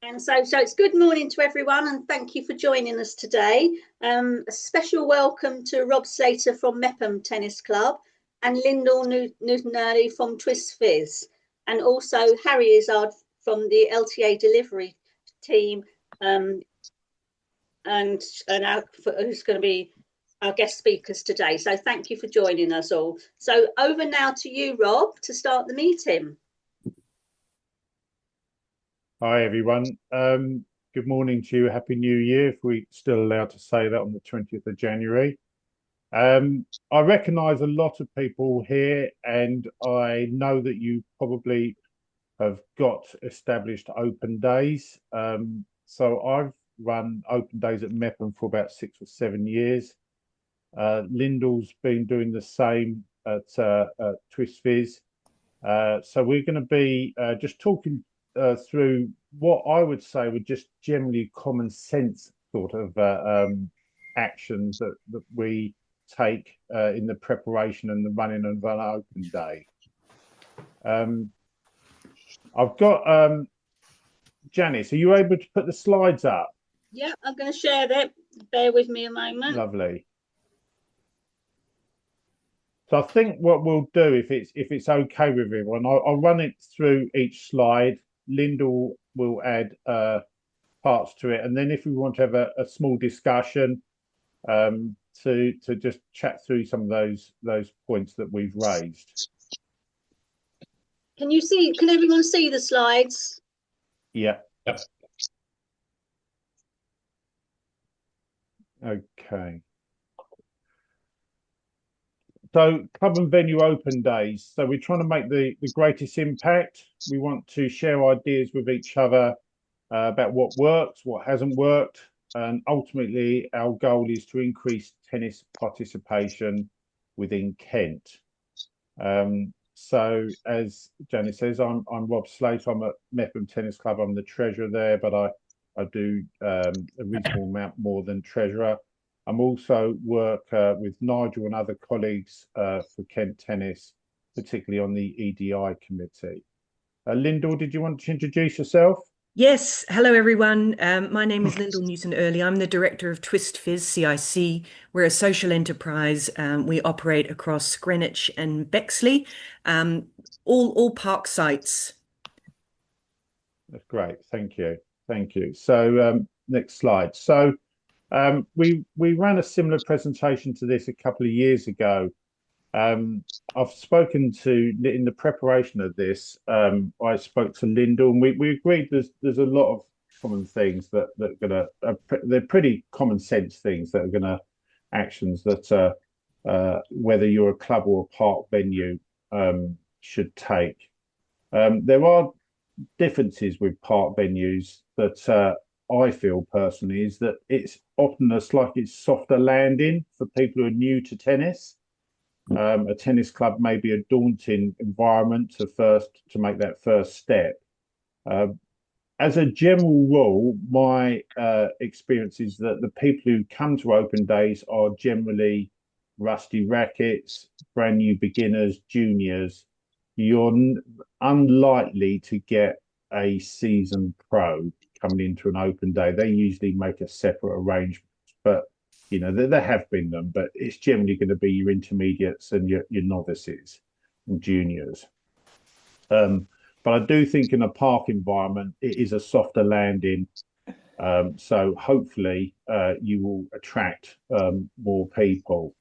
And so it's good morning to everyone, and thank you for joining us today. A special welcome to Rob Slater from Mepham Tennis Club and Lyndall Newton-Early from Twist Fizz, and also Harry Izzard from the LTA delivery team, who's going to be our guest speakers today. So thank you for joining us all. So over now to you, Rob, to start the meeting. Hi, everyone. Good morning to you. Happy New Year, if we're still allowed to say that on the 20th of January. I recognise a lot of people here, and I know that you probably have got established open days. So I've run open days at Mepham for about 6 or 7 years. Lyndall's been doing the same at Twist Fizz. So we're going to be just talking through what I would say were just generally common sense sort of actions that we take in the preparation and the running of an open day. I've got Janice, are you able to put the slides up? Yeah, I'm going to share that. Bear with me a moment. Lovely. So I think what we'll do, if it's okay with everyone, I'll run it through each slide. Lyndall will add parts to it, and then if we want to have a small discussion, to just chat through some of those points that we've raised. Can you see? Can everyone see the slides? Yeah. Yep. Okay. So club and venue open days. So we're trying to make the greatest impact. We want to share ideas with each other about what works, what hasn't worked. And ultimately, our goal is to increase tennis participation within Kent. So as Janice says, I'm Rob Slater. I'm at Mepham Tennis Club. I'm the treasurer there, but I do a reasonable amount more than treasurer. I'm also work with Nigel and other colleagues for Kent Tennis, particularly on the EDI committee. Lyndall, did you want to introduce yourself? Yes, hello everyone. My name is Lyndall Newton-Early. I'm the director of Twist Fizz CIC. We're a social enterprise. We operate across Greenwich and Bexley, all park sites. That's great. Thank you. Thank you. So next slide. So we ran a similar presentation to this a couple of years ago. I've spoken to in the preparation of this. I spoke to Lyndall, and we agreed there's a lot of common things that are gonna they're pretty common sense things that are gonna actions that whether you're a club or a park venue should take. There are differences with park venues that I feel personally is that it's often a slightly softer landing for people who are new to tennis. A tennis club may be a daunting environment to make that first step. As a general rule, my experience is that the people who come to open days are generally rusty rackets, brand new beginners, juniors. You're unlikely to get a seasoned pro coming into an open day. They usually make a separate arrangement, but you know, there have been them, but it's generally going to be your intermediates and your novices and juniors. But I do think in a park environment, it is a softer landing. So hopefully you will attract more people.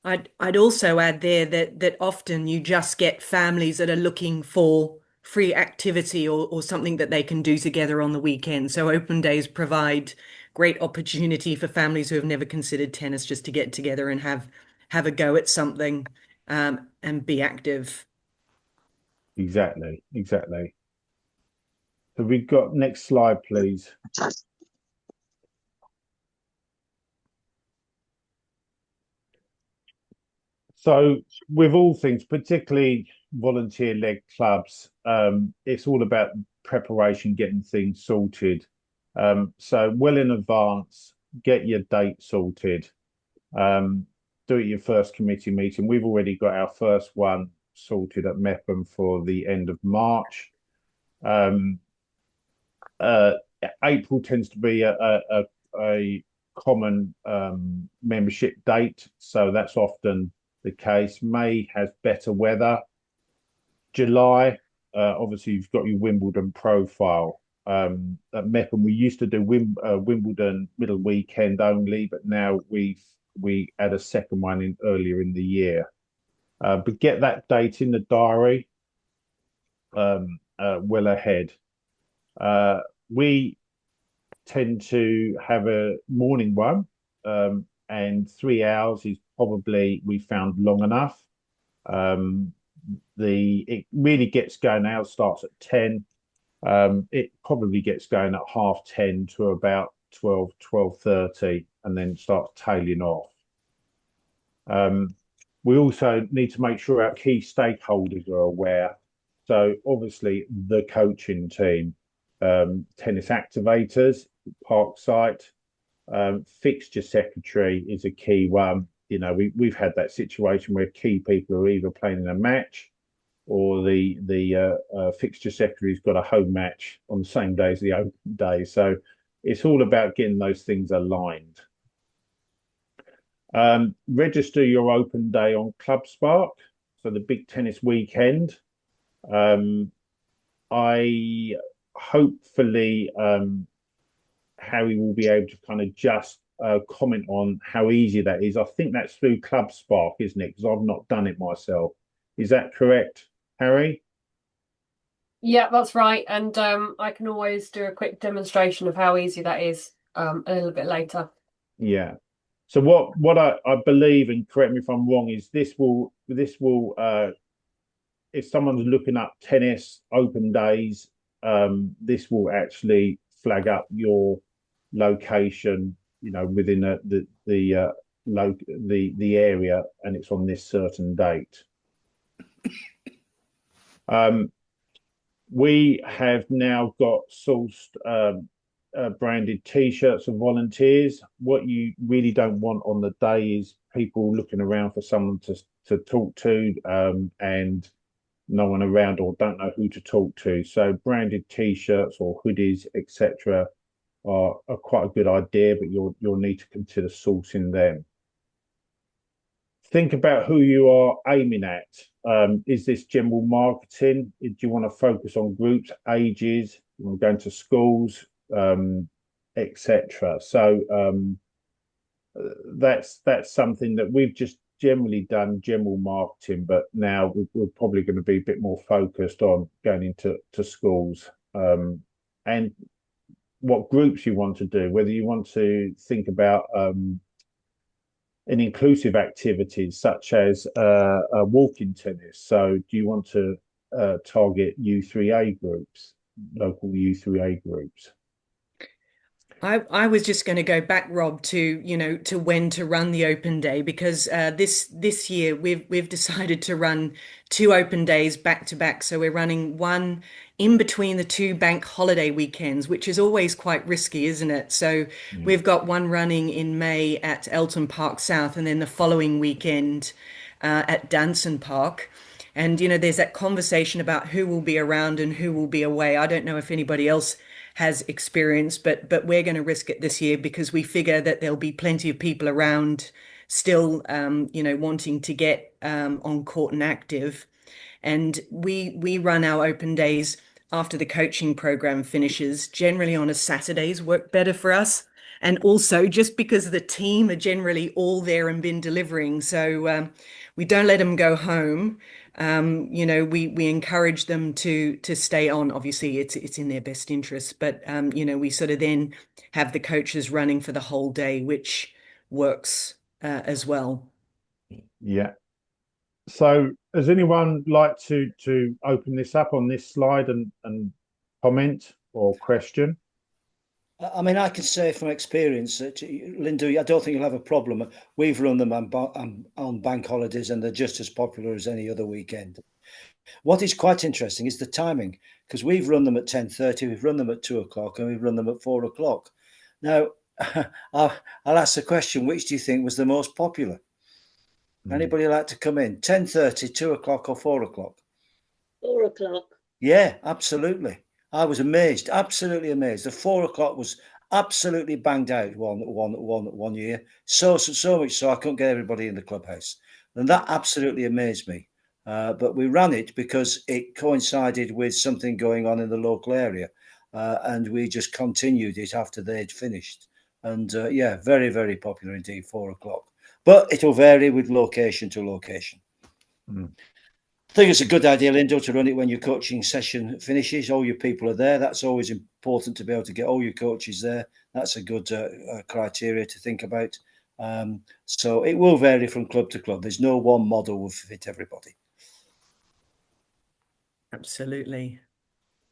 I'd also add there that often you just get families that are looking for free activity or something that they can do together on the weekend. So open days provide great opportunity for families who have never considered tennis just to get together and have a go at something and be active. Exactly, exactly. So we've got next slide, please. So with all things, particularly volunteer-led clubs, it's all about preparation, getting things sorted. So well in advance, get your date sorted. Do it your first committee meeting. We've already got our first one sorted at Mepham for the end of March. April tends to be a common membership date, so that's often the case. May has better weather. July, obviously, you've got your Wimbledon profile. At Mepham, we used to do Wimbledon middle weekend only, but now we add a second one in earlier in the year. But get that date in the diary well ahead. We tend to have a morning one, and 3 hours is probably we found long enough. It really gets going now, starts at 10. It probably gets going at 10:30 to about 12:30, and then starts tailing off. We also need to make sure our key stakeholders are aware. So obviously the coaching team, tennis activators, park site, fixture secretary is a key one. You know, we've had that situation where key people are either playing in a match or the fixture secretary's got a home match on the same day as the open day. So it's all about getting those things aligned. Register your open day on Club Spark, so the Big Tennis Weekend. I hopefully Harry will be able to kind of just comment on how easy that is. I think that's through Club Spark, isn't it? Because I've not done it myself. Is that correct, Harry? Yeah, that's right. And I can always do a quick demonstration of how easy that is a little bit later. Yeah. So what I believe, and correct me if I'm wrong, is this will if someone's looking up tennis open days, this will actually flag up your location, you know, within the area, and it's on this certain date. We have now got sourced branded T-shirts for volunteers. What you really don't want on the day is people looking around for someone to talk to, and no one around or don't know who to talk to. So branded T-shirts or hoodies, etc., are quite a good idea, but you'll need to consider sourcing them. Think about who you are aiming at. Is this general marketing? Do you want to focus on groups, ages? You want to go into schools, etc. So that's something that we've just generally done general marketing, but now we're probably going to be a bit more focused on going into schools, and what groups you want to do, whether you want to think about an inclusive activities such as walking tennis. So do you want to target U3A groups, local U3A groups? I was just going to go back, Rob, to when to run the open day, because this year we've decided to run 2 open days back to back. So we're running one in between the 2 bank holiday weekends, which is always quite risky, isn't it? So we've got one running in May at Elton Park South, and then the following weekend at Danson Park. And there's that conversation about who will be around and who will be away. I don't know if anybody else has experience, but we're going to risk it this year because we figure that there'll be plenty of people around still, wanting to get on court and active. And we run our open days after the coaching program finishes. Generally on a Saturdays work better for us. And also just because the team are generally all there and been delivering. So we don't let them go home. We encourage them to stay on. Obviously, it's in their best interest, but we sort of then have the coaches running for the whole day, which works as well. Yeah. So, does anyone like to open this up on this slide and comment or question? I mean, I can say from experience that, Linda, I don't think you'll have a problem. We've run them on bank holidays, and they're just as popular as any other weekend. What is quite interesting is the timing, because we've run them at 10:30, we've run them at 2 o'clock, and we've run them at 4 o'clock. Now, I'll ask the question, which do you think was the most popular? Anybody like to come in? 10:30, 2 o'clock, or 4 o'clock? 4 o'clock. Yeah, absolutely. I was amazed, absolutely amazed. The 4 o'clock was absolutely banged out one year. So much so I couldn't get everybody in the clubhouse, and that absolutely amazed me. But we ran it because it coincided with something going on in the local area, and we just continued it after they'd finished. And yeah, very, very popular indeed, 4 o'clock. But it'll vary with location to location. Mm. I think it's a good idea, Lindo, to run it when your coaching session finishes. All your people are there. That's always important, to be able to get all your coaches there. That's a good criteria to think about. So it will vary from club to club. There's no one model will fit everybody. Absolutely.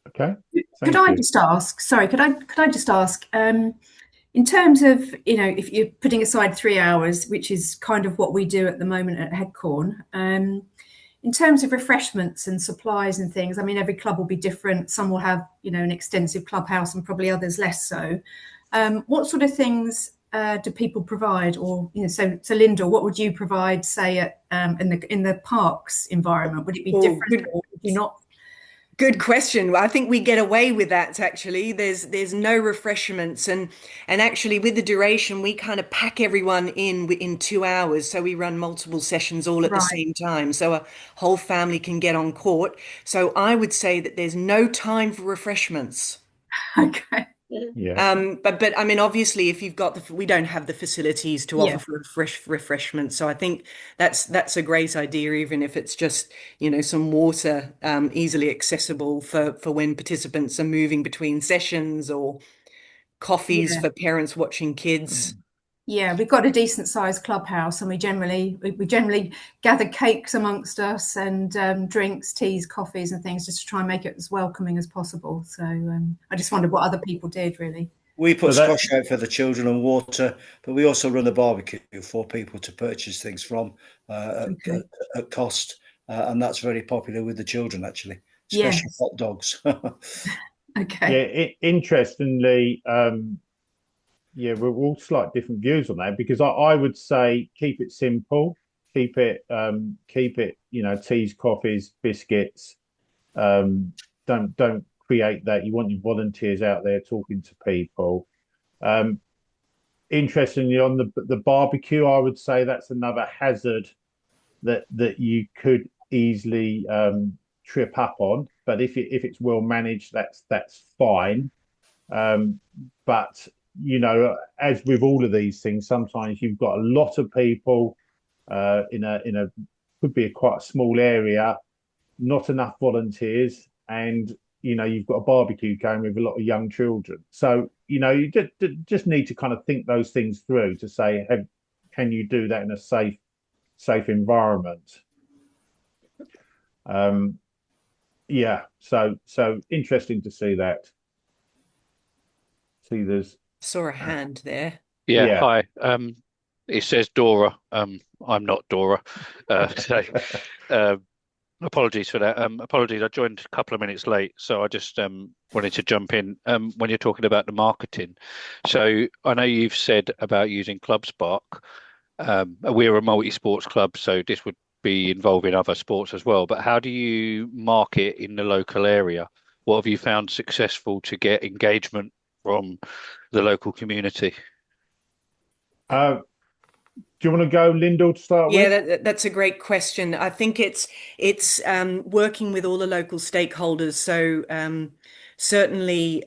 Okay. Could I just ask? Sorry, could I just ask? In terms of, if you're putting aside 3 hours, which is kind of what we do at the moment at Headcorn, in terms of refreshments and supplies and things, I mean, every club will be different. Some will have, an extensive clubhouse and probably others less so. What sort of things do people provide? Or, so Linda, what would you provide, say, at in the parks environment? Would it be different, or would you not? Good question. I think we get away with that, actually. There's no refreshments, and actually with the duration we kind of pack everyone in 2 hours, so we run multiple sessions all at the same time, so a whole family can get on court. So I would say that there's no time for refreshments. Okay. Yeah. But I mean, obviously, if you've got we don't have the facilities to offer for refreshments, so I think that's a great idea, even if it's just some water easily accessible for when participants are moving between sessions, or coffees for parents watching kids. Yeah, we've got a decent sized clubhouse, and we generally gather cakes amongst us, and drinks, teas, coffees and things, just to try and make it as welcoming as possible. So I just wondered what other people did, really. We put squash out for the children and water, but we also run a barbecue for people to purchase things from at cost, and that's very popular with the children, actually, especially hot dogs. Okay. Yeah, interestingly, yeah, we're all slightly different views on that, because I would say keep it simple, keep it, teas, coffees, biscuits. Don't create that. You want your volunteers out there talking to people. Interestingly, on the barbecue, I would say that's another hazard that you could easily trip up on. But if it's well managed, that's fine. But as with all of these things, sometimes you've got a lot of people in a could be quite a small area, not enough volunteers, and you've got a barbecue going with a lot of young children. So you just need to kind of think those things through to say, can you do that in a safe environment? Yeah, so interesting to see that. See, saw a hand there. Yeah. Hi. It says Dora. I'm not Dora. So apologies for that. Apologies, I joined a couple of minutes late, so I just wanted to jump in when you're talking about the marketing. So I know you've said about using Club Spark. We're a multi-sports club, so this would be involving other sports as well. But how do you market in the local area? What have you found successful to get engagement from the local community? Do you want to go, Lyndall, to start with? Yeah, that's a great question. I think it's working with all the local stakeholders. So certainly,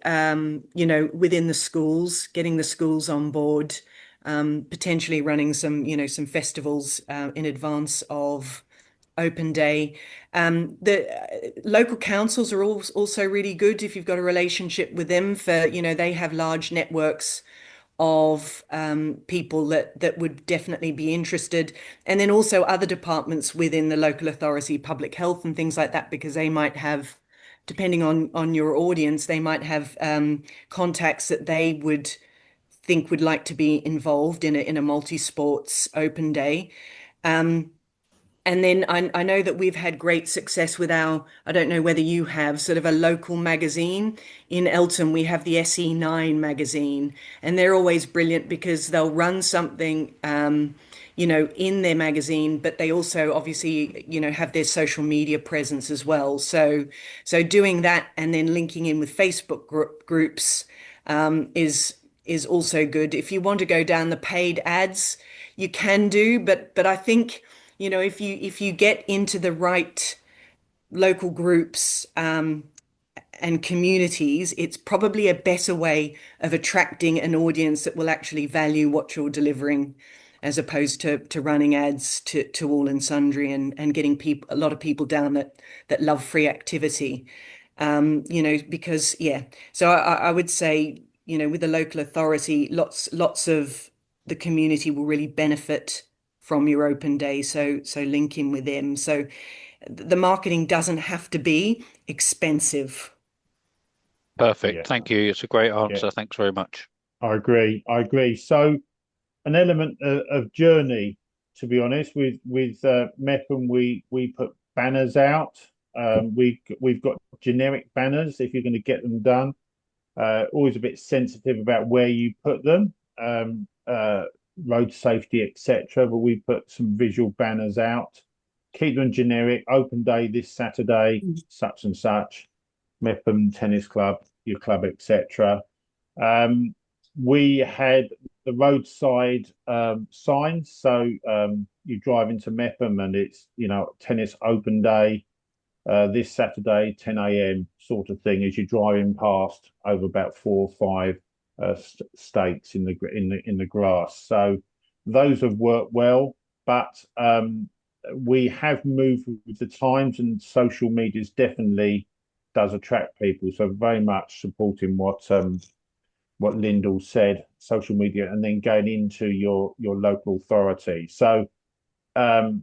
within the schools, getting the schools on board, potentially running some festivals in advance of open day. The local councils are also really good if you've got a relationship with them. They have large networks of people that would definitely be interested, and then also other departments within the local authority, public health and things like that, because they might have, depending on your audience, they might have contacts that they would think would like to be involved in a multi-sports open day. And then I know that we've had great success with I don't know whether you have, sort of a local magazine. In Eltham, we have the SE9 magazine, and they're always brilliant because they'll run something, in their magazine, but they also obviously, have their social media presence as well. So doing that and then linking in with Facebook groups is also good. If you want to go down the paid ads, you can do, but I think, if you get into the right local groups and communities, it's probably a better way of attracting an audience that will actually value what you're delivering, as opposed to running ads to all and sundry and getting a lot of people down that love free activity. Because so I would say, with the local authority, lots of the community will really benefit from your open day. So link in with them. So the marketing doesn't have to be expensive. Perfect. Yeah. Thank you. It's a great answer. Yeah. Thanks very much. I agree. So an element of journey, to be honest, with Mepham, we put banners out. We've got generic banners if you're going to get them done. Always a bit sensitive about where you put them, road safety, etc. But we put some visual banners out. Keep them generic. Open day this Saturday, such and such. Mepham Tennis Club, your club, etc. We had the roadside signs. So you drive into Mepham and it's, tennis open day this Saturday, 10 a.m. sort of thing, as you're driving past over about 4 or 5 stakes in the grass. So those have worked well, but we have moved with the times, and social media definitely does attract people. So very much supporting what Lyndall said, social media, and then going into your local authority. So as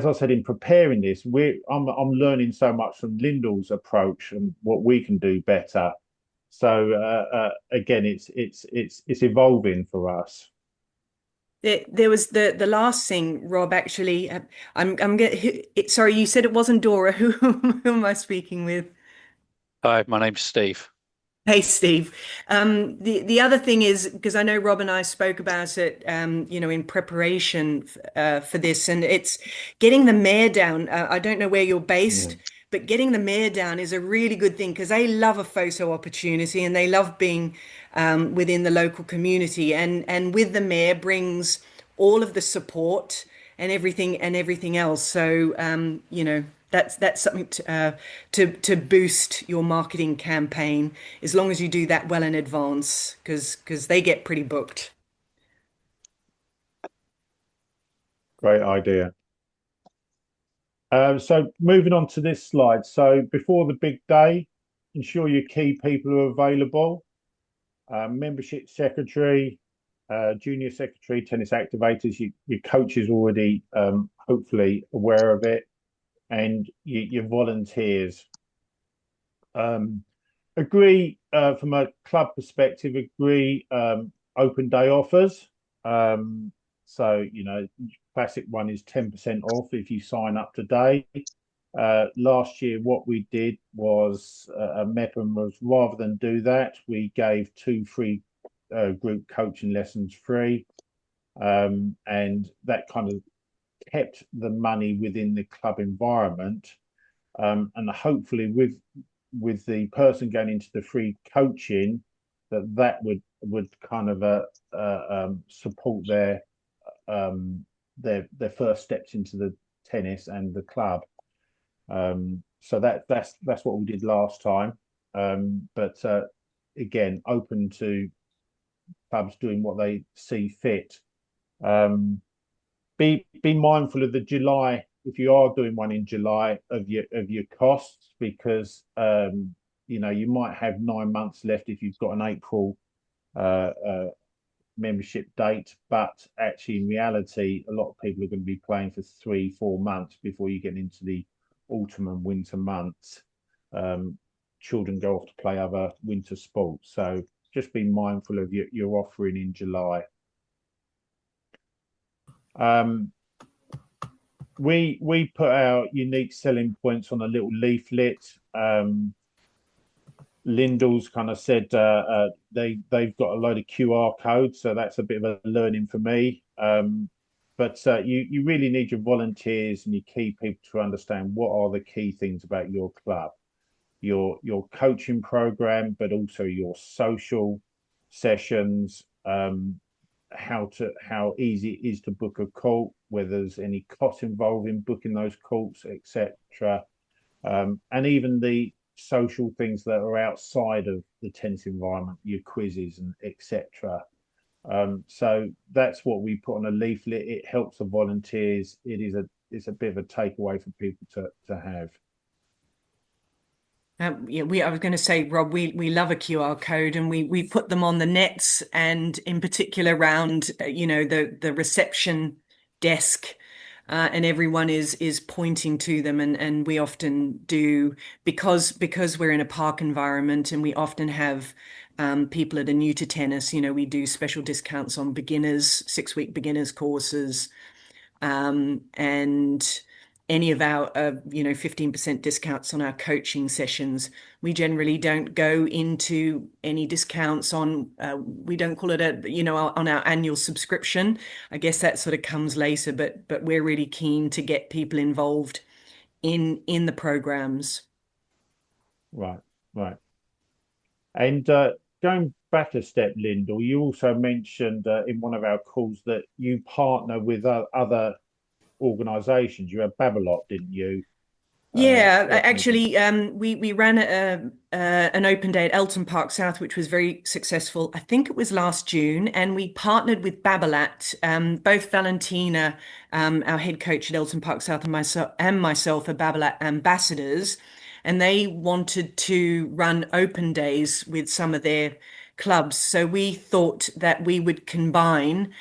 I said, in preparing this, I'm learning so much from Lyndall's approach and what we can do better. So again, it's evolving for us. There was the last thing, Rob. Actually, sorry, you said it wasn't Dora. Who am I speaking with? Hi, my name's Steve. Hey, Steve. The other thing is, because I know Rob and I spoke about it, in preparation for this, and it's getting the mayor down. I don't know where you're based, but getting the mayor down is a really good thing, because they love a photo opportunity and they love being within the local community. And with the mayor brings all of the support and everything else. So that's something to boost your marketing campaign, as long as you do that well in advance, because they get pretty booked. Great idea. So moving on to this slide. So before the big day, ensure your key people are available. Membership secretary, junior secretary, tennis activators, your coach is already hopefully aware of it, and your volunteers. Agree from a club perspective, agree open day offers. So, classic one is 10% off if you sign up today. Last year, what we did was, Mepham was, rather than do that, we gave 2 free group coaching lessons free. And that kind of kept the money within the club environment. And hopefully with the person going into the free coaching, that would kind of support their first steps into the tennis and the club. So that's what we did last time. But again, open to clubs doing what they see fit. Be mindful of the July, if you are doing one in July, of your costs, because you might have 9 months left if you've got an April membership date, but actually in reality a lot of people are going to be playing for 3-4 months before you get into the autumn and winter months. Children go off to play other winter sports, so just be mindful of your offering in July. We put our unique selling points on a little leaflet. Lyndall's kind of said they've got a load of QR codes, so that's a bit of a learning for me. But you really need your volunteers and your key people to understand what are the key things about your club, your coaching program, but also your social sessions, how easy it is to book a court, whether there's any cost involved in booking those courts, etc. And even the social things that are outside of the tennis environment, your quizzes and etc. So that's what we put on a leaflet. It helps the volunteers. It's a bit of a takeaway for people to have. Yeah, I was going to say, Rob, we love a QR code, and we put them on the nets, and in particular around the reception desk, and everyone is pointing to them, and we often do, because we're in a park environment, and we often have people that are new to tennis. We do special discounts on beginners, 6-week beginners courses, and any of our 15% discounts on our coaching sessions. We generally don't go into any discounts on, we don't call it on our annual subscription. I guess that sort of comes later, but we're really keen to get people involved in the programs. Right. And going back a step, Lyndall, you also mentioned in one of our calls that you partner with other organisations. You had Babolat, didn't you? Yeah, actually, we ran an open day at Elton Park South, which was very successful. I think it was last June, and we partnered with Babolat. Both Valentina, our head coach at Elton Park South, and myself are Babolat ambassadors, and they wanted to run open days with some of their clubs. So we thought that we would combine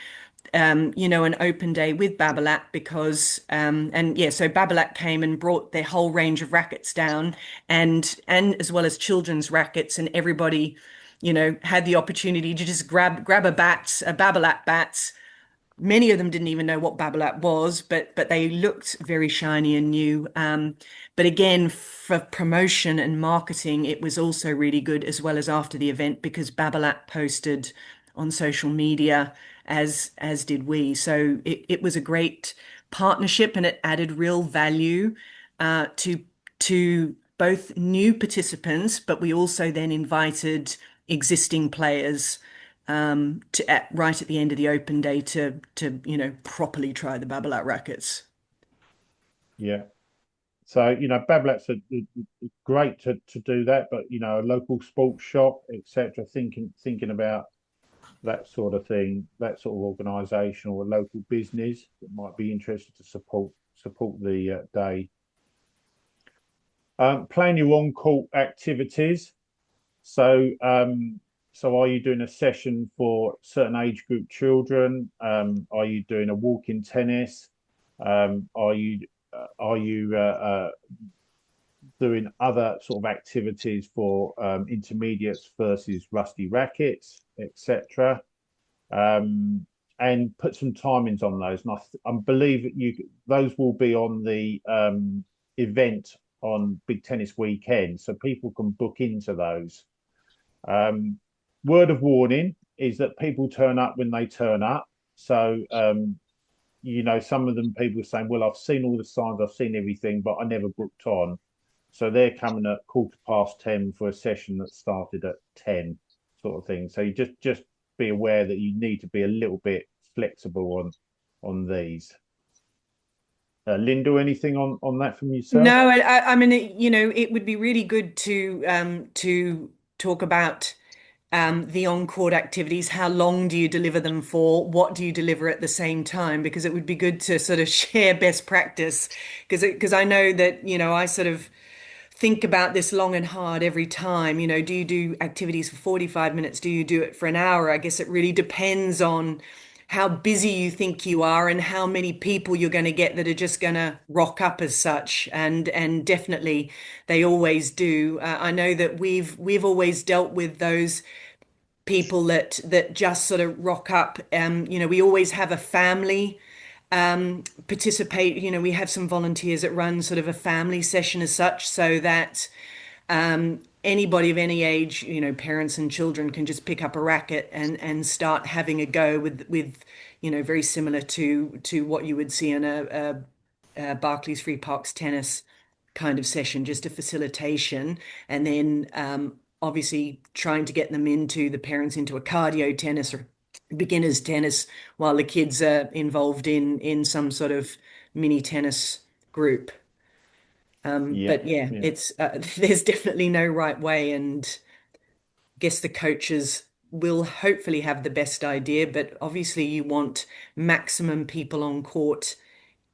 an open day with Babolat, because so Babolat came and brought their whole range of rackets down, and as well as children's rackets, and everybody had the opportunity to just grab a Babolat bat. Many of them didn't even know what Babolat was, but they looked very shiny and new. But again, for promotion and marketing, it was also really good, as well as after the event, because Babolat posted on social media, as did we. So it was a great partnership, and it added real value to both new participants, but we also then invited existing players right at the end of the open day to properly try the Babolat rackets. Yeah. So Babolat's great to do that, but a local sports shop, etc. Thinking about that sort of thing, that sort of organisation, or a local business that might be interested to support the day. Plan your on-court activities. So are you doing a session for certain age group children? Are you doing a walk-in tennis? Are you doing other sort of activities for intermediates versus rusty rackets, etc.? And put some timings on those. And I believe those will be on the event on Big Tennis Weekend, so people can book into those. Word of warning is that people turn up when they turn up. So some of them, people are saying, well, I've seen all the signs, I've seen everything, but I never booked on. So they're coming at 10:15 for a session that started at 10, sort of thing. So you just be aware that you need to be a little bit flexible on these. Lyndall, anything on that from yourself? No, I mean, it would be really good to talk about the on-court activities. How long do you deliver them for? What do you deliver at the same time? Because it would be good to sort of share best practice, because I know that I sort of think about this long and hard every time. Do you do activities for 45 minutes? Do you do it for an hour? I guess it really depends on how busy you think you are, and how many people you're going to get that are just going to rock up as such. And definitely they always do. I know that we've always dealt with those people that just sort of rock up. We always have a family participate. We have some volunteers that run sort of a family session as such, so that Anybody of any age, parents and children can just pick up a racket and start having a go with very similar to what you would see in a Barclays Free Parks tennis kind of session, just a facilitation, and then obviously trying to get them the parents into a cardio tennis or beginners tennis while the kids are involved in some sort of mini tennis group. But it's there's definitely no right way, and I guess the coaches will hopefully have the best idea, but obviously you want maximum people on court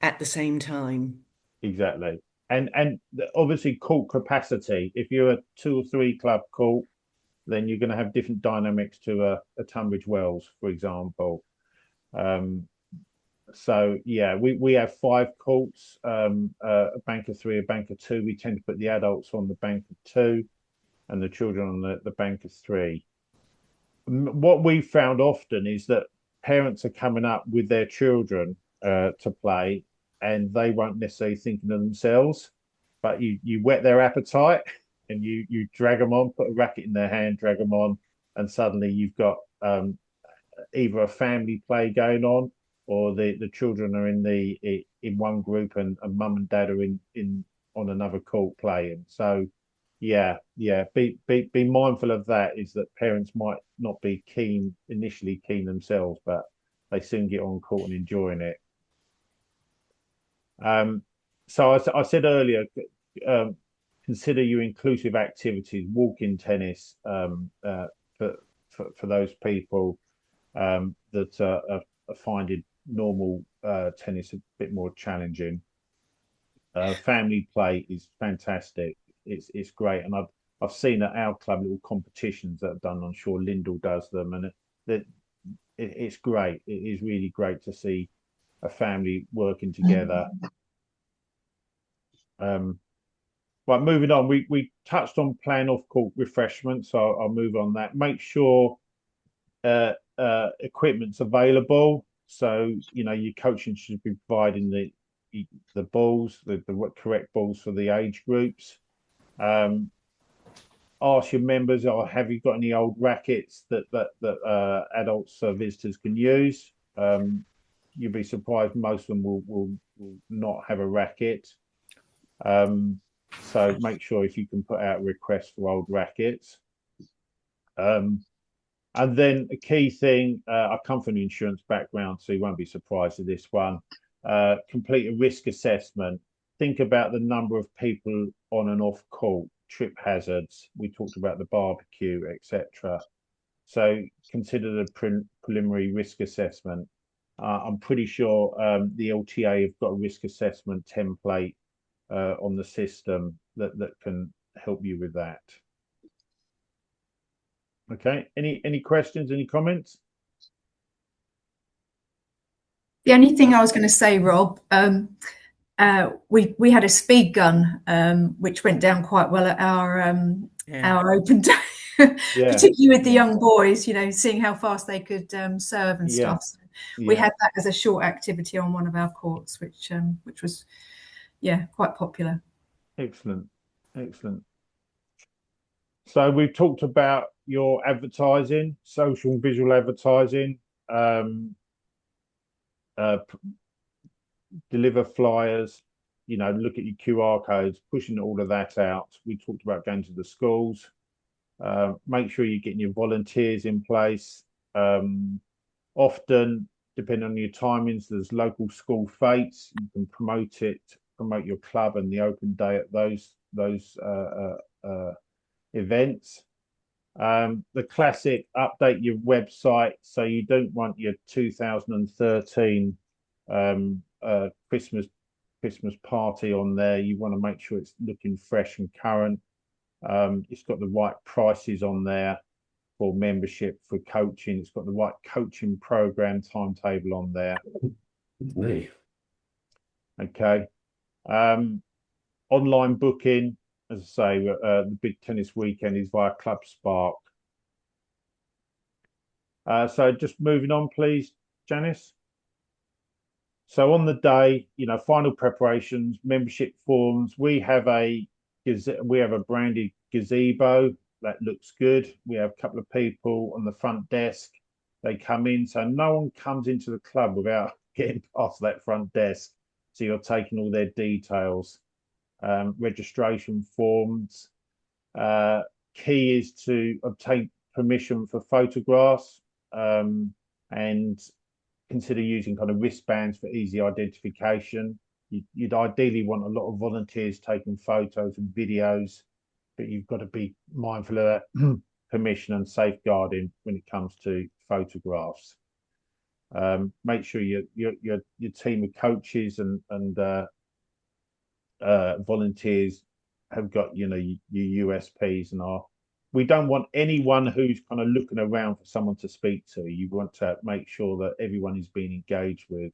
at the same time. Exactly. And obviously court capacity. If you're a 2 or 3 club court, then you're going to have different dynamics to a Tunbridge Wells, for example. So yeah, we have 5 courts, a bank of 3, a bank of 2. We tend to put the adults on the bank of 2 and the children on the bank of 3. What we found often is that parents are coming up with their children to play, and they won't necessarily think of themselves, but you whet their appetite and you drag them on, put a racket in their hand, drag them on, and suddenly you've got either a family play going on, or the children are in one group and mum and dad are in on another court playing. So yeah, be mindful of that, is that parents might not be initially keen themselves, but they soon get on court and enjoying it. So I said earlier, consider your inclusive activities, walking tennis, for those people that are finding normal tennis a bit more challenging. Family play is fantastic. It's great, and I've seen at our club little competitions that are done. I'm sure Lyndall does them, and it's great. It is really great to see a family working together. Right, moving on. We touched on playing off court refreshments, so I'll move on that. Make sure equipment's available. So your coaching should be providing the balls, the correct balls for the age groups. Ask your members, or have you got any old rackets that adults visitors can use? You'll be surprised, most of them will not have a racket. So make sure if you can put out requests for old rackets. And then a key thing, I come from an insurance background, so you won't be surprised at this one. Complete a risk assessment. Think about the number of people on and off court, trip hazards. We talked about the barbecue, etc. So consider the preliminary risk assessment. I'm pretty sure the LTA have got a risk assessment template on the system that can help you with that. Okay. Any questions? Any comments? The only thing I was going to say, Rob, we had a speed gun which went down quite well at our open day, particularly with the young boys. Seeing how fast they could serve and stuff. So we had that as a short activity on one of our courts, which was quite popular. Excellent. So we've talked about your advertising, social and visual advertising, deliver flyers, look at your QR codes, pushing all of that out. We talked about going to the schools. Make sure you're getting your volunteers in place. Often, depending on your timings, there's local school fetes. You can promote your club and the open day at those events. The classic, update your website. So you don't want your 2013 Christmas party on there. You want to make sure it's looking fresh and current. It's got the right prices on there for membership, for coaching. It's got the right coaching program timetable on there. Okay. Online booking, as I say, the Big Tennis Weekend is via Club Spark. So just moving on, please, Janice. So on the day, final preparations, membership forms. We have a branded gazebo. That looks good. We have a couple of people on the front desk. They come in, so no one comes into the club without getting past that front desk. So you're taking all their details, registration forms. Key is to obtain permission for photographs, and consider using kind of wristbands for easy identification. You'd ideally want a lot of volunteers taking photos and videos, but you've got to be mindful of that permission and safeguarding when it comes to photographs. Make sure your team of coaches and volunteers have got your USPs and are. We don't want anyone who's kind of looking around for someone to speak to. You want to make sure that everyone is being engaged with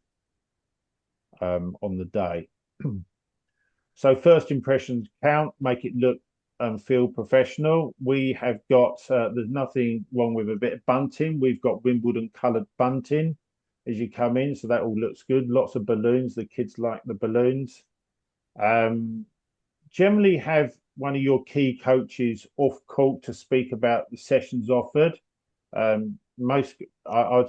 on the day. So first impressions count. Make it look and feel professional. We have got there's nothing wrong with a bit of bunting. We've got Wimbledon coloured bunting as you come in, so that all looks good. Lots of balloons. The kids like the balloons. Generally have one of your key coaches off court to speak about the sessions offered. I'd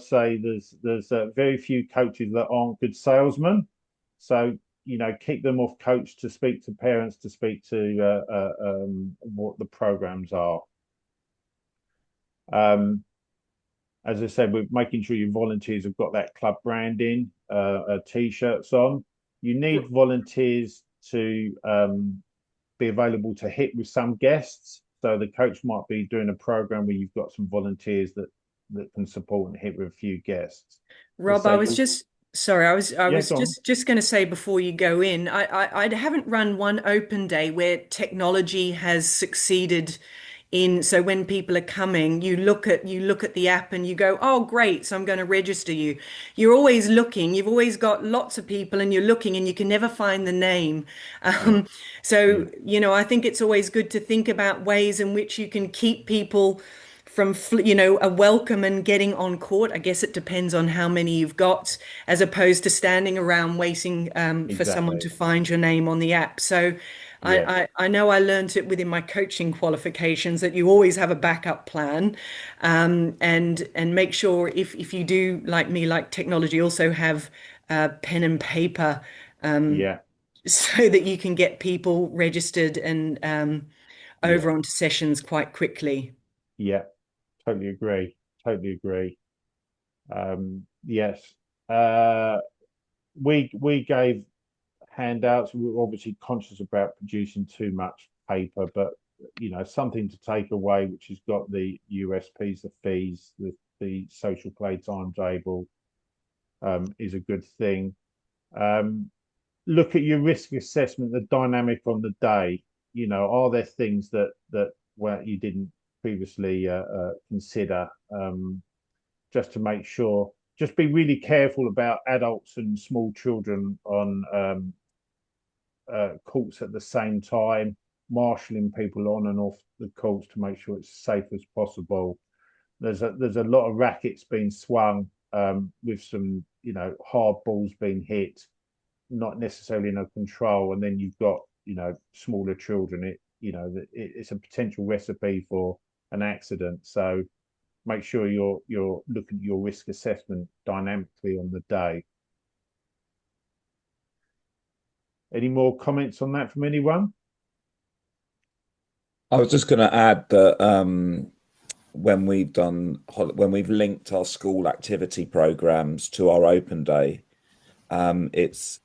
say there's very few coaches that aren't good salesmen, so keep them off coach to speak to parents, to speak to what the programs are. As I said, we're making sure your volunteers have got that club branding, t-shirts on. You need volunteers to be available to hit with some guests. So the coach might be doing a program where you've got some volunteers that can support and hit with a few guests. Rob, I was just sorry, I was just going to say before you go in, I haven't run one open day where technology has succeeded in, so when people are coming, you look at the app and you go, oh great, so I'm going to register you. You're always looking, you've always got lots of people and you're looking and you can never find the name. So I think it's always good to think about ways in which you can keep people from a welcome and getting on court. I guess it depends on how many you've got, as opposed to standing around waiting for someone to find your name on the app. So I know I learned it within my coaching qualifications that you always have a backup plan, and make sure if you do, like me, like technology, also have pen and paper, so that you can get people registered and over onto sessions quite quickly. Yeah, totally agree. Yes, we gave handouts. We were obviously conscious about producing too much paper, but something to take away, which has got the USPs, the fees, the social play timetable, is a good thing. Look at your risk assessment, the dynamic on the day. Are there things that you didn't previously consider, just to make sure. Just be really careful about adults and small children on courts at the same time, marshalling people on and off the courts to make sure it's as safe as possible. There's a lot of rackets being swung, with some hard balls being hit, not necessarily in a control, and then you've got smaller children. It's a potential recipe for an accident. So make sure you're looking at your risk assessment dynamically on the day. Any more comments on that from anyone? I was just going to add that when we've linked our school activity programs to our open day, that's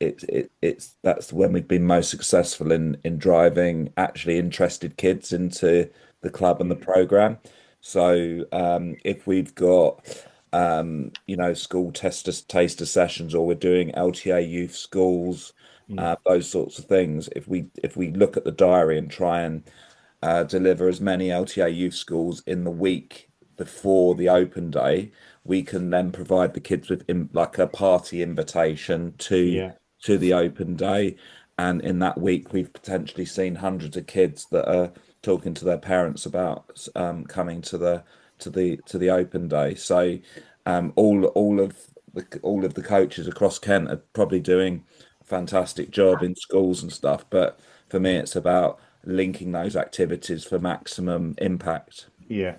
when we've been most successful in driving actually interested kids into the club and the program. So if we've got school taster sessions, or we're doing LTA youth schools, those sorts of things, if we look at the diary and try and deliver as many LTA youth schools in the week before the open day, we can then provide the kids with like a party invitation to the open day. And in that week, we've potentially seen hundreds of kids that are talking to their parents about coming to the open day. So all of the coaches across Kent are probably doing a fantastic job in schools and stuff. But for me, it's about linking those activities for maximum impact. Yeah.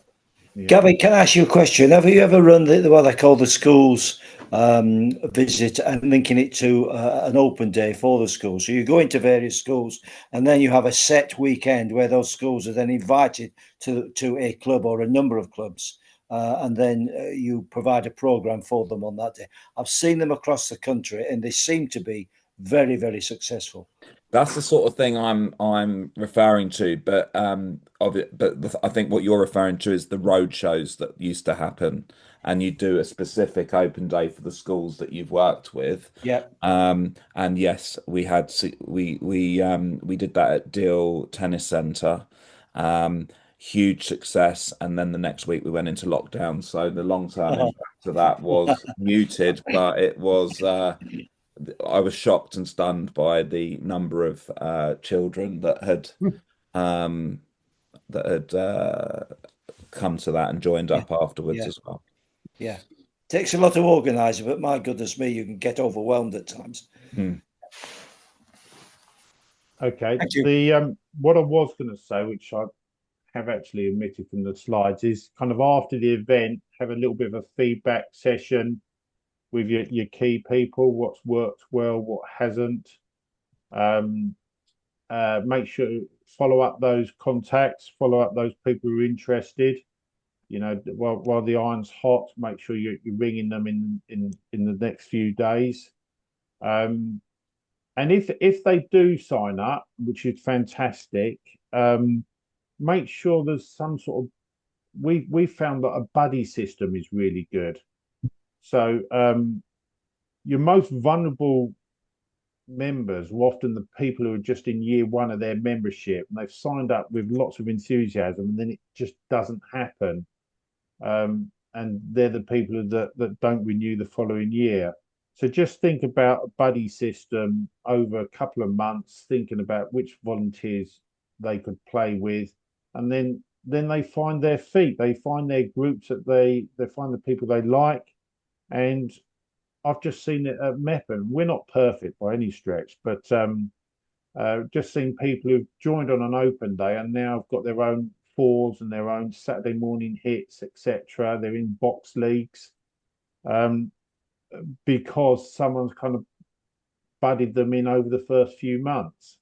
Yeah. Gavin, can I ask you a question? Have you ever run what they call the schools visit and linking it to an open day for the schools? So you go into various schools and then you have a set weekend where those schools are then invited to a club or a number of clubs. And then you provide a program for them on that day. I've seen them across the country and they seem to be very, very successful. That's the sort of thing I'm referring to, but I think what you're referring to is the road shows that used to happen, and you do a specific open day for the schools that you've worked with. Yeah. And yes, we did that at Deal Tennis Centre. Huge success, and then the next week we went into lockdown, so the long-term impact of that was muted, but it was. I was shocked and stunned by the number of children that had come to that and joined up afterwards as well. Yeah, takes a lot to organise, but my goodness me, you can get overwhelmed at times. Okay. What I was going to say, which I have actually omitted from the slides, is kind of after the event, have a little bit of a feedback session with your key people, what's worked well, what hasn't. Make sure follow up those contacts, follow up those people who are interested. You know, while the iron's hot, make sure you're ringing them in the next few days. And if they do sign up, which is fantastic, make sure there's some sort of we found that a buddy system is really good. So your most vulnerable members are often the people who are just in year one of their membership, and they've signed up with lots of enthusiasm, and then it just doesn't happen. And they're the people that don't renew the following year. So just think about a buddy system over a couple of months, thinking about which volunteers they could play with, and then they find their feet, they find their groups that they find the people they like. And I've just seen it at Mepham. We're not perfect by any stretch, but just seen people who've joined on an open day and now have got their own fours and their own Saturday morning hits, etc. They're in box leagues because someone's kind of budded them in over the first few months.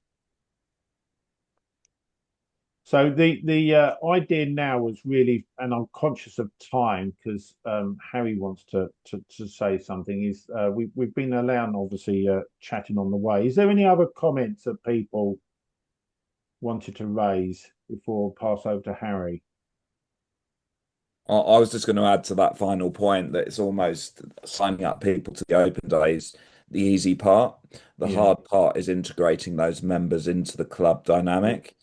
So the idea now was really, and I'm conscious of time because Harry wants to say something. Is we've been allowing obviously chatting on the way. Is there any other comments that people wanted to raise before I pass over to Harry? I was just going to add to that final point that it's almost signing up people to the open days, the easy part. The hard part is integrating those members into the club dynamic.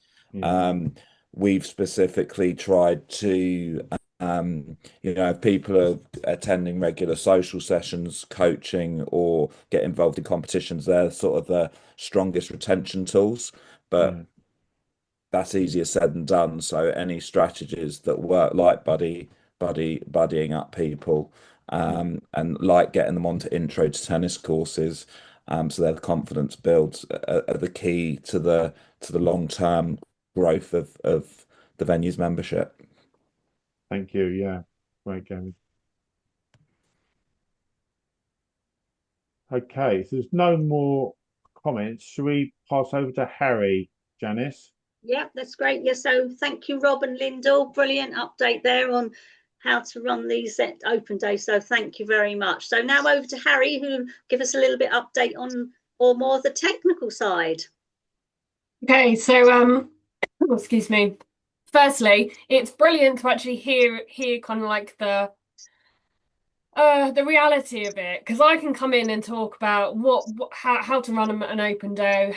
We've specifically tried to, if people are attending regular social sessions, coaching, or get involved in competitions, they're sort of the strongest retention tools. But that's easier said than done. So any strategies that work, like buddying up people, and like getting them onto intro to tennis courses, so their confidence builds, are the key to the long-term growth of the venue's membership. Thank you. Yeah, great, Gavin. Okay, so there's no more comments. Should we pass over to Harry, Janice? Yeah, that's great. Yeah, so thank you, Rob and Lyndall. Brilliant update there on how to run these open days. So thank you very much. So now over to Harry, who will give us a little bit update on or more of the technical side. Okay, so excuse me. Firstly, it's brilliant to actually hear kind of like the reality of it, because I can come in and talk about how to run an open day,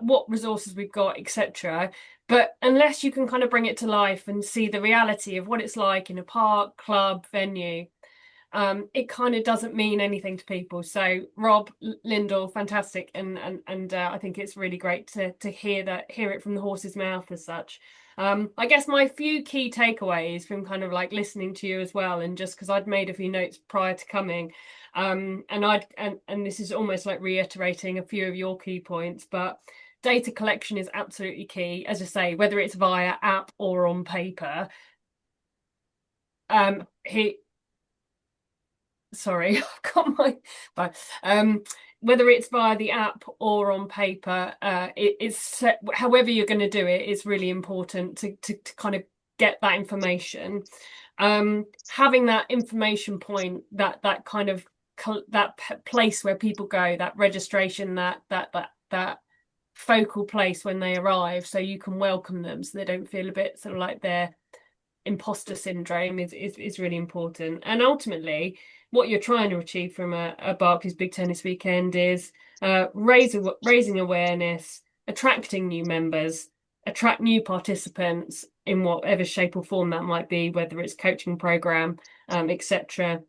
what resources we've got, etc. But unless you can kind of bring it to life and see the reality of what it's like in a park, club, venue, it kind of doesn't mean anything to people. So Rob, Lyndall, fantastic, and I think it's really great to hear it from the horse's mouth as such. I guess my few key takeaways from kind of like listening to you as well, and just because I'd made a few notes prior to coming, and this is almost like reiterating a few of your key points, but data collection is absolutely key, as I say, whether it's via app or on paper. Sorry, I've got whether it's via the app or on paper, it's however you're going to do it, it's really important to kind of get that information. Having that information point, that kind of place where people go, that registration, that focal place when they arrive, so you can welcome them, so they don't feel a bit sort of like their imposter syndrome is really important. And ultimately, what you're trying to achieve from a Barclays Big Tennis Weekend is raising awareness, attracting new members, attract new participants in whatever shape or form that might be, whether it's coaching program, etc.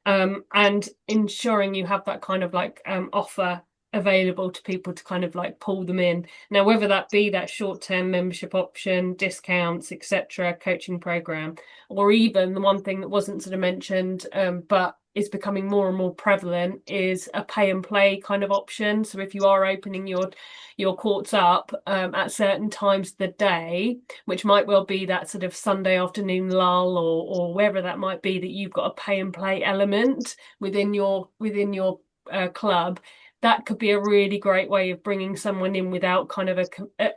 And ensuring you have that kind of like offer available to people to kind of like pull them in. Now, whether that be that short-term membership option, discounts, etc., coaching program, or even the one thing that wasn't sort of mentioned, but is becoming more and more prevalent, is a pay and play kind of option. So if you are opening your courts up at certain times of the day, which might well be that sort of Sunday afternoon lull, or wherever that might be, that you've got a pay and play element within your club, that could be a really great way of bringing someone in without kind of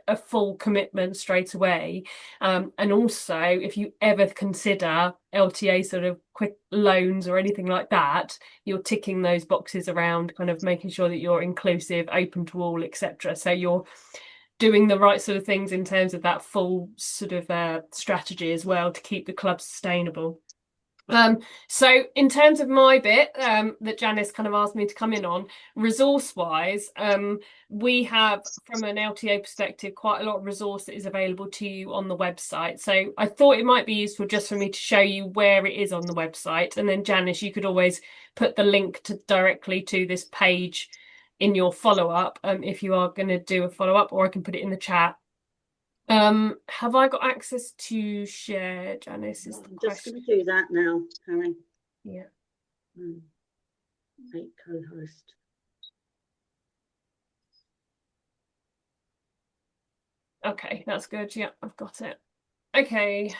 a full commitment straight away. And also, if you ever consider LTA sort of quick loans or anything like that, you're ticking those boxes around kind of making sure that you're inclusive, open to all, etc. So you're doing the right sort of things in terms of that full sort of strategy as well to keep the club sustainable. So in terms of my bit that Janice kind of asked me to come in on, resource wise, we have, from an LTA perspective, quite a lot of resource that is available to you on the website. So I thought it might be useful just for me to show you where it is on the website, and then Janice, you could always put the link directly to this page in your follow-up if you are going to do a follow-up, or I can put it in the chat. Have I got access to share, Janice? Is the question. Just going to do that now, Harry. Yeah. Make co-host. Okay, that's good. Yeah, I've got it. Okay.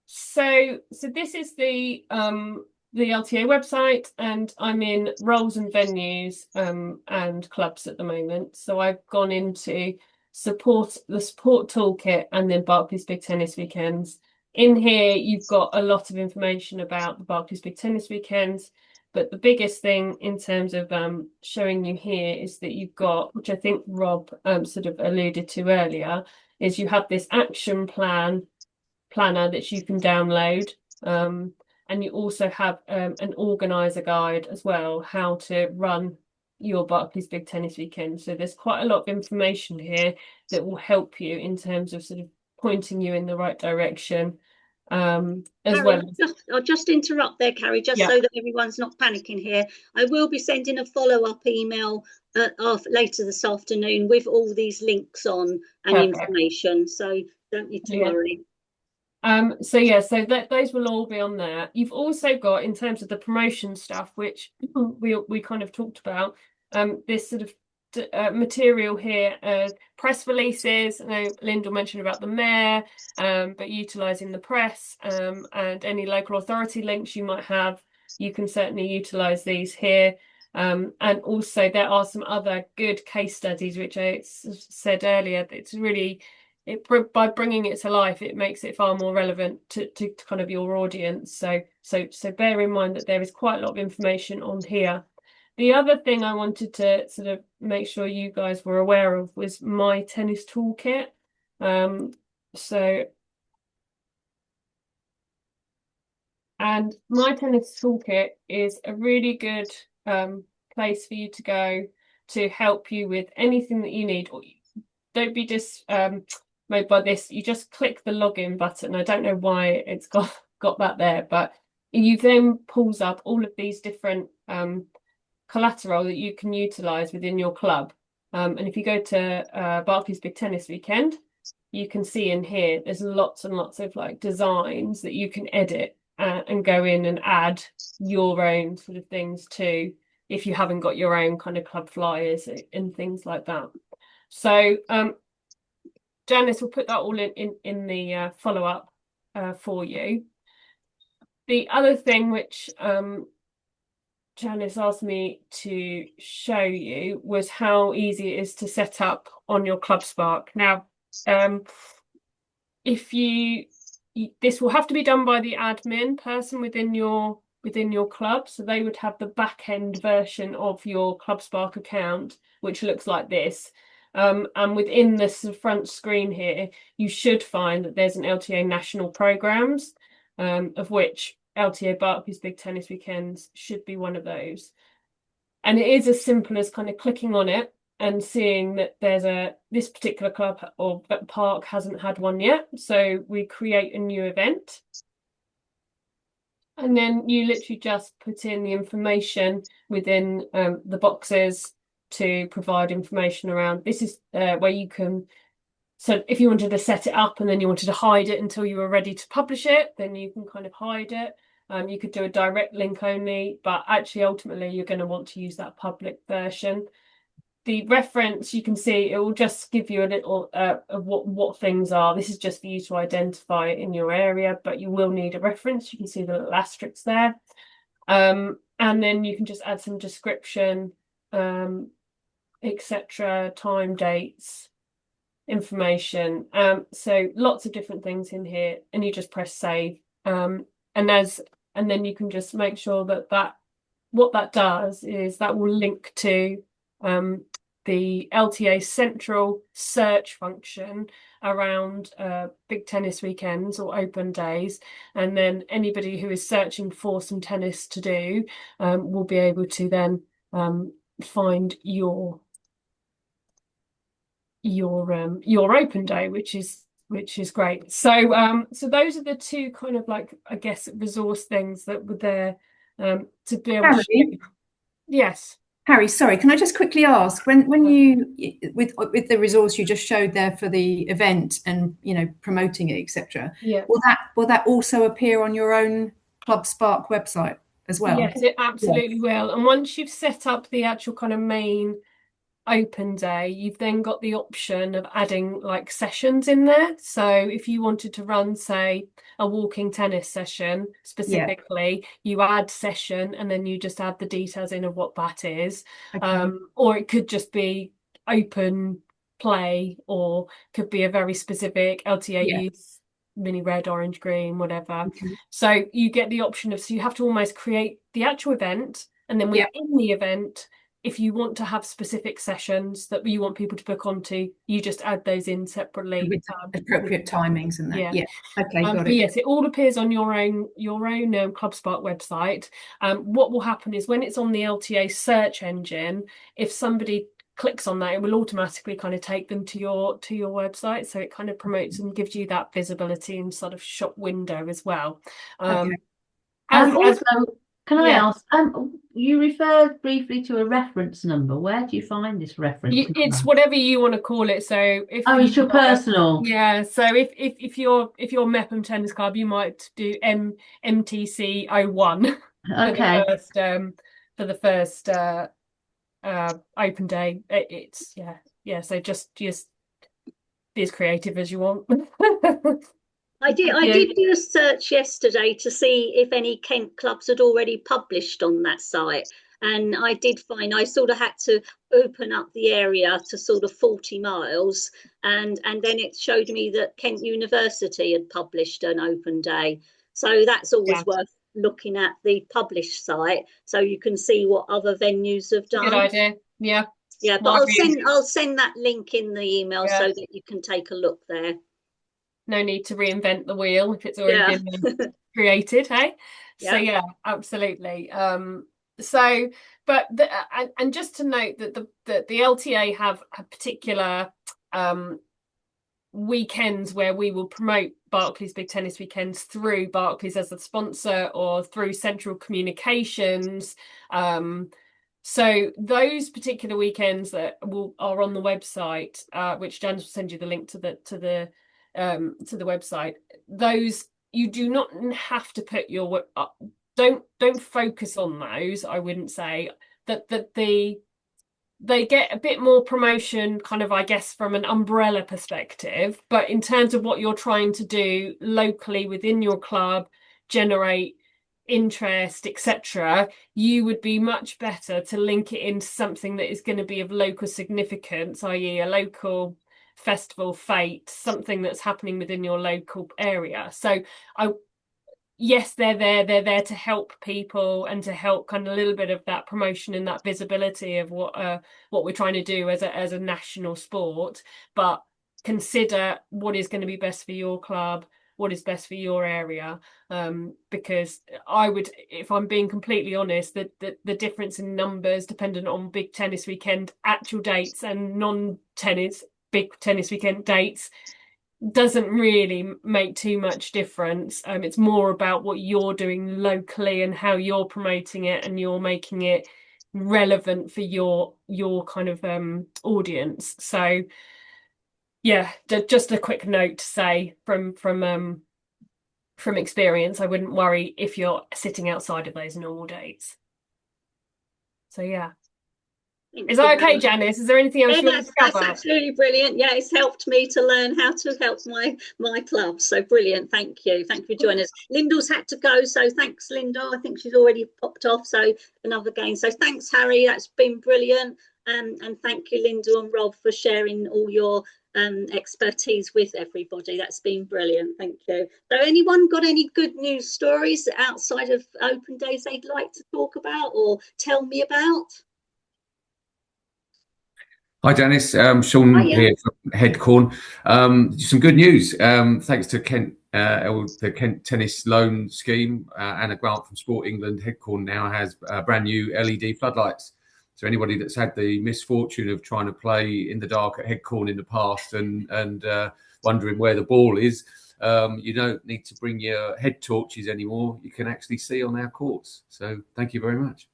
So this is the LTA website, and I'm in roles and venues and clubs at the moment. So I've gone into the support toolkit and then Barclays Big Tennis Weekends. In here, you've got a lot of information about the Barclays Big Tennis Weekends, but the biggest thing in terms of showing you here is that you've got, which I think Rob sort of alluded to earlier, is you have this action planner that you can download, and you also have an organizer guide as well, how to run your Barclays Big Tennis Weekend. So there's quite a lot of information here that will help you in terms of sort of pointing you in the right direction. As Carrie, well. I'll just interrupt there, Carrie, just so that everyone's not panicking here. I will be sending a follow-up email later this afternoon with all these links on and information, so don't need to worry. So those will all be on there. You've also got, in terms of the promotion stuff, which we kind of talked about, this sort of material here, press releases. I know Lyndall mentioned about the mayor, but utilising the press and any local authority links you might have, you can certainly utilise these here. And also there are some other good case studies, which I said earlier. It's really, by bringing it to life, it makes it far more relevant to kind of your audience. So bear in mind that there is quite a lot of information on here. The other thing I wanted to sort of make sure you guys were aware of was my tennis toolkit. And my tennis toolkit is a really good place for you to go to help you with anything that you need. Don't be made by this. You just click the login button. I don't know why it's got that there, but you then pulls up all of these different collateral that you can utilize within your club. And if you go to Barclays Big Tennis Weekend, you can see in here there's lots and lots of like designs that you can edit and go in and add your own sort of things to. if you haven't got your own kind of club flyers and things like that. So Janice will put that all in the follow-up for you. The other thing which Janice asked me to show you was how easy it is to set up on your Club Spark. Now, if this will have to be done by the admin person within your club, so they would have the back end version of your Club Spark account, which looks like this. And within this front screen here, you should find that there's an LTA national programs, of which LTA Barclays Big Tennis Weekends should be one of those. And it is as simple as kind of clicking on it and seeing that there's this particular club or park hasn't had one yet. So we create a new event. And then you literally just put in the information within the boxes to provide information around. This is where you can, so if you wanted to set it up and then you wanted to hide it until you were ready to publish it, then you can kind of hide it. You could do a direct link only, but actually ultimately you're going to want to use that public version. The reference, you can see, it will just give you a little of what things are. This is just for you to identify it in your area, but you will need a reference. You can see the little asterisks there. And then you can just add some description, etc., time, dates, information. So lots of different things in here, and you just press save. And then you can just make sure that what that does is that will link to the LTA central search function around big tennis weekends or open days, and then anybody who is searching for some tennis to do will be able to then find your open day, which is great. So so those are the two kind of like, I guess, resource things that were there to be able to. Yes. Harry, sorry, can I just quickly ask, when you, with the resource you just showed there for the event and, you know, promoting it, etc., yeah, will that also appear on your own Club Spark website as well? Yes, it absolutely will. And once you've set up the actual kind of main open day, you've then got the option of adding like sessions in there. So if you wanted to run, say, a walking tennis session specifically, you add session and then you just add the details in of what that is. Okay. Or it could just be open play, or could be a very specific LTA youth, mini red, orange, green, whatever. So you get the option of, so you have to almost create the actual event, and then within the event, if you want to have specific sessions that you want people to book onto, you just add those in separately with appropriate timings and that. Okay, got but it. yes, it all appears on your own Club Spark website. What will happen is when it's on the LTA search engine, if somebody clicks on that, it will automatically kind of take them to your website, so it kind of promotes and gives you that visibility and sort of shop window as well. Okay. Also, can I ask, you referred briefly to a reference number. Where do you find this reference number? It's whatever you want to call it. So if it's your personal. Yeah. So if you're Mepham Tennis Club, you might do MTC 01 Okay. for the first open day. It's so just be as creative as you want. I did do a search yesterday to see if any Kent clubs had already published on that site, and I did find I sort of had to open up the area to sort of 40 miles, and then it showed me that Kent University had published an open day. So that's always worth looking at, the published site, so you can see what other venues have done. Good idea. Yeah, but I'll send that link in the email so that you can take a look there. No need to reinvent the wheel if it's already been created, hey? So yeah, absolutely. So, but and just to note that the LTA have particular weekends where we will promote Barclays Big Tennis Weekends through Barclays as a sponsor or through central communications. So those particular weekends that are on the website, which Janice will send you the link to the website. Those you do not have to put your don't focus on those. I wouldn't say they get a bit more promotion, kind of, I guess, from an umbrella perspective. But in terms of what you're trying to do locally within your club, generate interest, etc., you would be much better to link it into something that is going to be of local significance, i.e. a local festival, fete, something that's happening within your local area. So yes, they're there to help people and to help kind of a little bit of that promotion and that visibility of what we're trying to do as a national sport. But consider what is going to be best for your club, what is best for your area, because I would, if I'm being completely honest, that the difference in numbers dependent on Big Tennis Weekend actual dates and non-tennis Big Tennis Weekend dates doesn't really make too much difference. It's more about what you're doing locally and how you're promoting it, and you're making it relevant for your kind of audience. So yeah, just a quick note to say from experience, I wouldn't worry if you're sitting outside of those normal dates. So yeah. Is that okay, Janice? Is there anything else you want to cover? That's absolutely brilliant. Yeah, it's helped me to learn how to help my club. So brilliant. Thank you. Thank you for joining us. Lyndall's had to go, so thanks, Lyndall. I think she's already popped off. So another game. So thanks, Harry. That's been brilliant. And thank you, Lyndall and Rob, for sharing all your expertise with everybody. That's been brilliant. Thank you. So anyone got any good news stories outside of open days they'd like to talk about or tell me about? Hi, Janice. Sean here from Headcorn. Some good news. Thanks to Kent, the Kent Tennis Loan Scheme and a grant from Sport England, Headcorn now has brand new LED floodlights. So anybody that's had the misfortune of trying to play in the dark at Headcorn in the past and wondering where the ball is, you don't need to bring your head torches anymore. You can actually see on our courts. So thank you very much.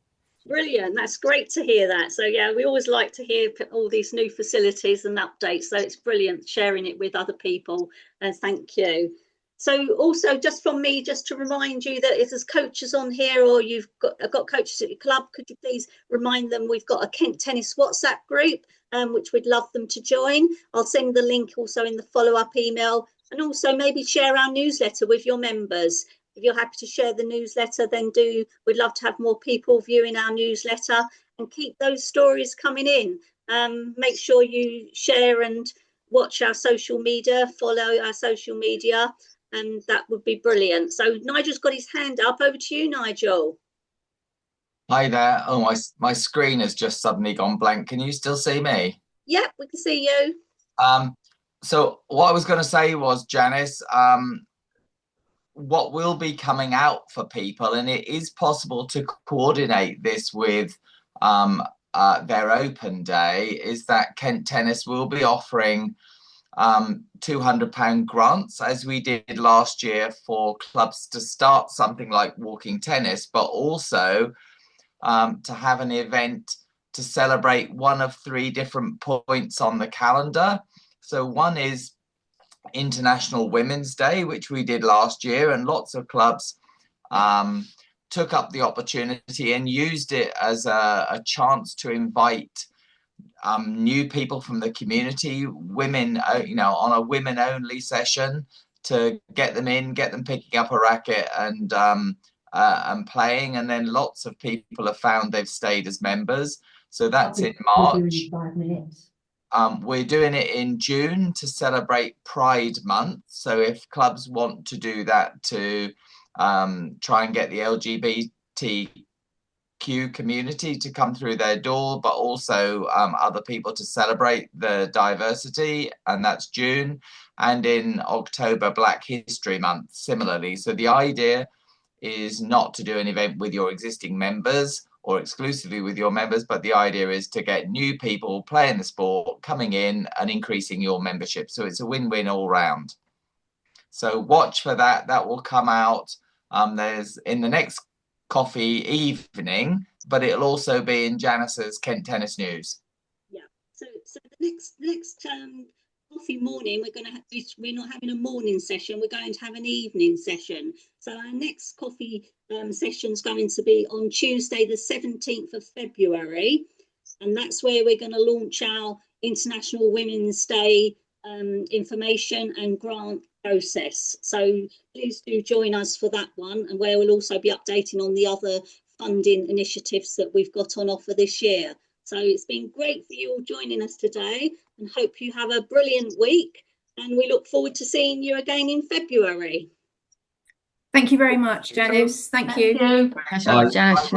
Brilliant. That's great to hear that. So yeah, we always like to hear all these new facilities and updates. So it's brilliant sharing it with other people. And thank you. So also just from me, just to remind you that if there's coaches on here or you've got coaches at your club, could you please remind them we've got a Kent Tennis WhatsApp group, which we'd love them to join. I'll send the link also in the follow-up email, and also maybe share our newsletter with your members. If you're happy to share the newsletter, then do. We'd love to have more people viewing our newsletter, and keep those stories coming in. Make sure you share and watch our social media, follow our social media, and that would be brilliant. So Nigel's got his hand up. Over to you, Nigel. Hi there. Oh, my screen has just suddenly gone blank. Can you still see me? Yep, we can see you. So what I was going to say was, Janice, what will be coming out for people, and it is possible to coordinate this with their open day, is that Kent Tennis will be offering £200 grants, as we did last year, for clubs to start something like walking tennis, but also to have an event to celebrate one of 3 different points on the calendar. So one is International Women's Day, which we did last year, and lots of clubs took up the opportunity and used it as a chance to invite new people from the community, women, on a women-only session, to get them in, get them picking up a racket and playing. And then lots of people have found they've stayed as members. So that's in March. 5 minutes. We're doing it in June to celebrate Pride Month. So if clubs want to do that to try and get the LGBTQ community to come through their door, but also other people to celebrate the diversity, and that's June. And in October, Black History Month, similarly. So the idea is not to do an event with your existing members or exclusively with your members, but the idea is to get new people playing the sport, coming in and increasing your membership. So it's a win-win all round. So watch for that. That will come out. There's in the next coffee evening, but it'll also be in Janice's Kent Tennis News. Yeah. So the next coffee morning, we're not having a morning session, we're going to have an evening session. So our next coffee session is going to be on Tuesday the 17th of February, and that's where we're going to launch our International Women's Day information and grant process. So please do join us for that one, and where we'll also be updating on the other funding initiatives that we've got on offer this year. So it's been great for you all joining us today, and hope you have a brilliant week, and we look forward to seeing you again in February. Thank you very much, Janice. Thank you. Thank you. Janice.